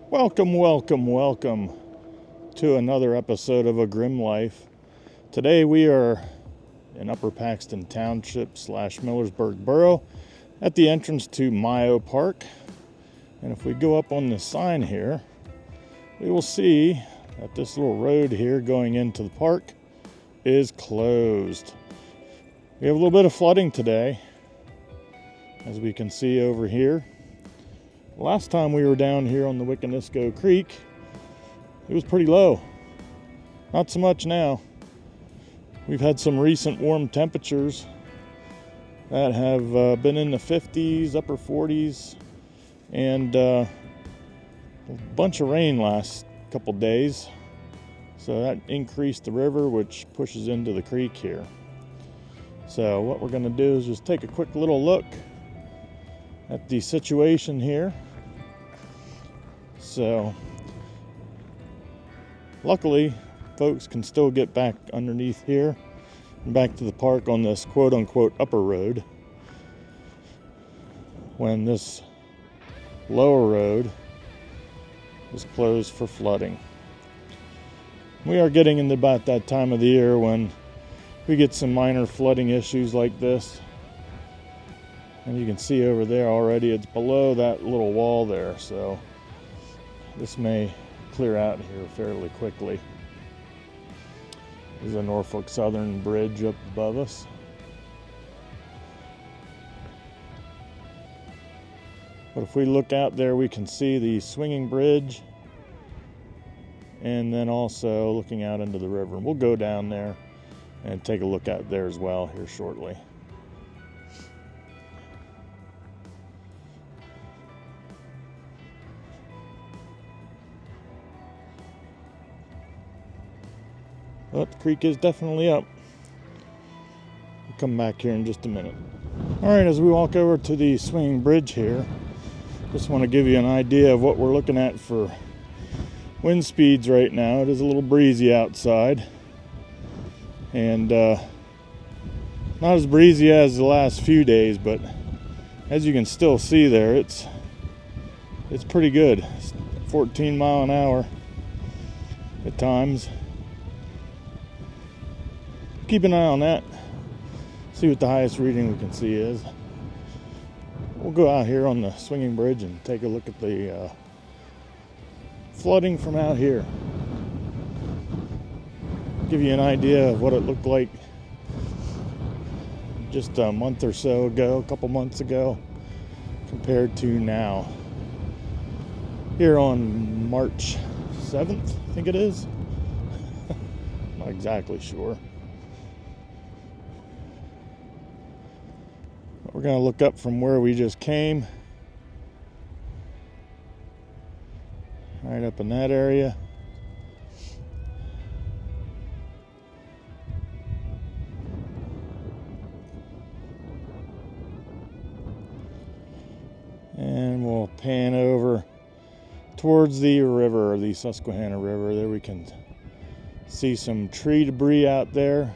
Welcome to another episode of A Grim Life. Today we are in Upper Paxton Township / Millersburg Borough at the entrance to Mayo Park. And if we go up on the sign here, we will see that this little road here going into the park is closed. We have a little bit of flooding today, as we can see over here. Last time we were down here on the Wiconisco Creek, it was pretty low. Not so much now. We've had some recent warm temperatures that have been in the 50s, upper 40s, and a bunch of rain last couple days. So that increased the river, which pushes into the creek here. So what we're going to do is just take a quick little look at the situation here. So luckily folks can still get back underneath here and back to the park on this quote-unquote upper road, when this lower road is closed for flooding. We are getting into about that time of the year when we get some minor flooding issues like this. And you can see over there already, it's below that little wall there, so this may clear out here fairly quickly. There's a Norfolk Southern bridge up above us. But if we look out there, we can see the swinging bridge, and then also looking out into the river. And we'll go down there and take a look out there as well here shortly. But the creek is definitely up. We'll come back here in just a minute. Alright, as we walk over to the swinging bridge here, just want to give you an idea of what we're looking at for wind speeds right now. It is a little breezy outside, and not as breezy as the last few days, but as you can still see there, it's pretty good. It's 14 mile an hour at times. Keep an eye on that, see what the highest reading we can see is. We'll go out here on the swinging bridge and take a look at the flooding from out here. Give you an idea of what it looked like just a month or so ago, a couple months ago, compared to now. Here on March 7th, I think it is. Not exactly sure. We're going to look up from where we just came. Right up in that area. And we'll pan over towards the river, the Susquehanna River. There we can see some tree debris out there.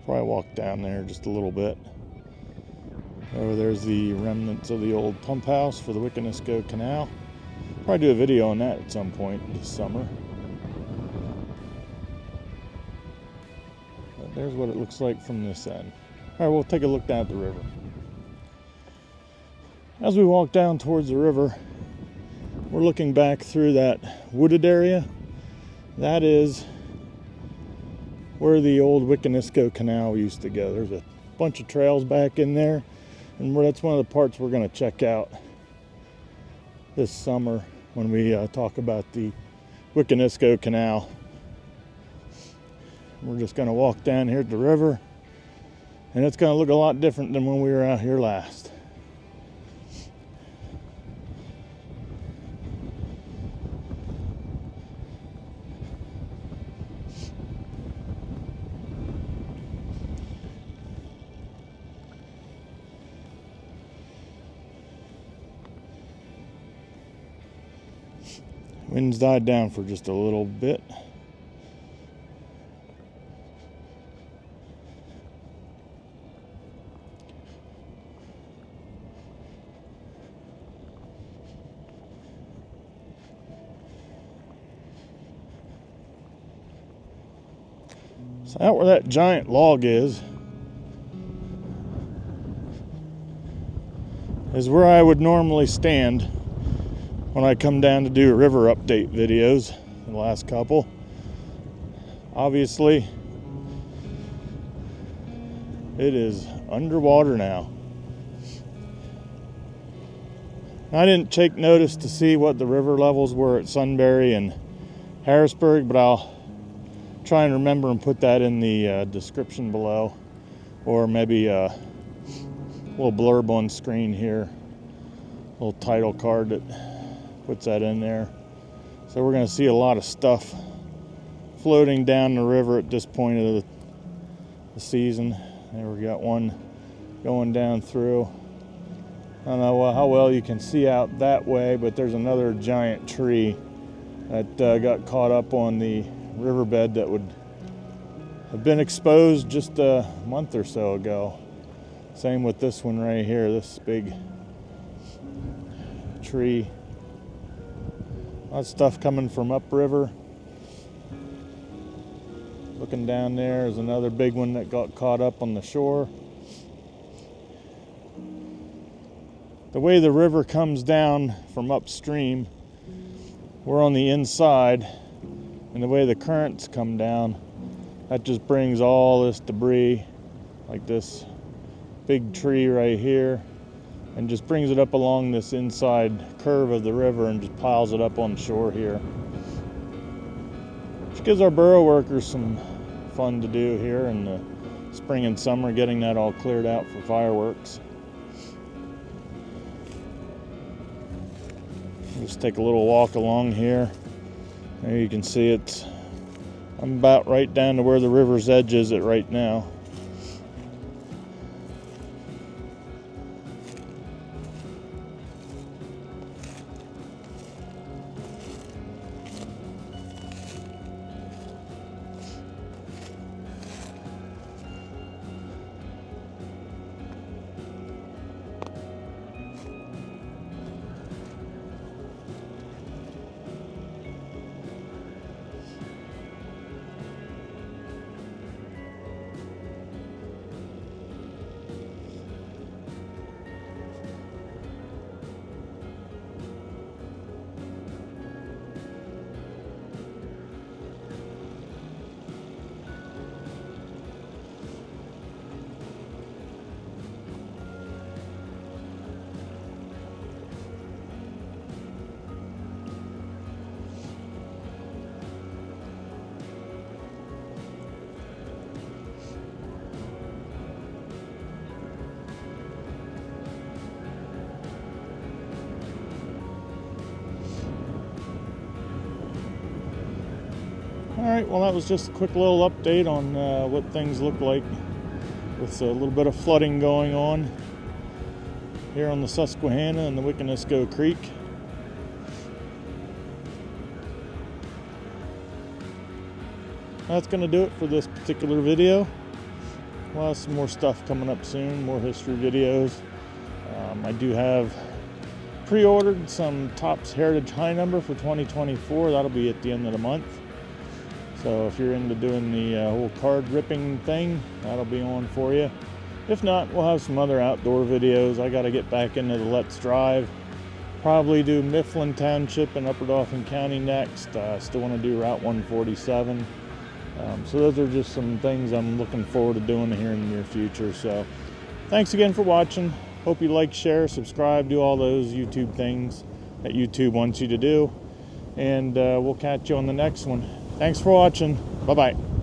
Probably walk down there just a little bit. Over there's the remnants of the old pump house for the Wiconisco Canal. Probably do a video on that at some point this summer. But there's what it looks like from this end. Alright, we'll take a look down at the river. As we walk down towards the river, we're looking back through that wooded area. That is where the old Wiconisco Canal used to go. There's a bunch of trails back in there, and that's one of the parts we're going to check out this summer when we talk about the Wiconisco Canal. We're just going to walk down here to the river, and it's going to look a lot different than when we were out here last. Wind's died down for just a little bit. So out where that giant log is where I would normally stand when I come down to do river update videos, the last couple. Obviously, it is underwater now. I didn't take notice to see what the river levels were at Sunbury and Harrisburg, but I'll try and remember and put that in the description below, or maybe a little blurb on screen here, a little title card that puts that in there. So we're going to see a lot of stuff floating down the river at this point of the season. There we got one going down through. I don't know how well you can see out that way, but there's another giant tree that got caught up on the riverbed that would have been exposed just a month or so ago. Same with this one right here, this big tree. A lot of stuff coming from upriver. Looking down there is another big one that got caught up on the shore. The way the river comes down from upstream, we're on the inside, and the way the currents come down, that just brings all this debris, like this big tree right here, and just brings it up along this inside curve of the river and just piles it up on the shore here. Which gives our burro workers some fun to do here in the spring and summer, getting that all cleared out for fireworks. Just take a little walk along here. There you can see I'm about right down to where the river's edge is right now. Alright, well that was just a quick little update on what things look like with a little bit of flooding going on here on the Susquehanna and the Wiconisco Creek. That's going to do it for this particular video. We'll have some more stuff coming up soon, more history videos. I do have pre-ordered some Topps Heritage High Number for 2024. That'll be at the end of the month. So if you're into doing the whole card ripping thing, that'll be on for you. If not, we'll have some other outdoor videos. I got to get back into the Let's Drive. Probably do Mifflin Township and Upper Dauphin County next. Still want to do Route 147. So those are just some things I'm looking forward to doing here in the near future. So thanks again for watching. Hope you like, share, subscribe, do all those YouTube things that YouTube wants you to do. And we'll catch you on the next one. Thanks for watching. Bye-bye.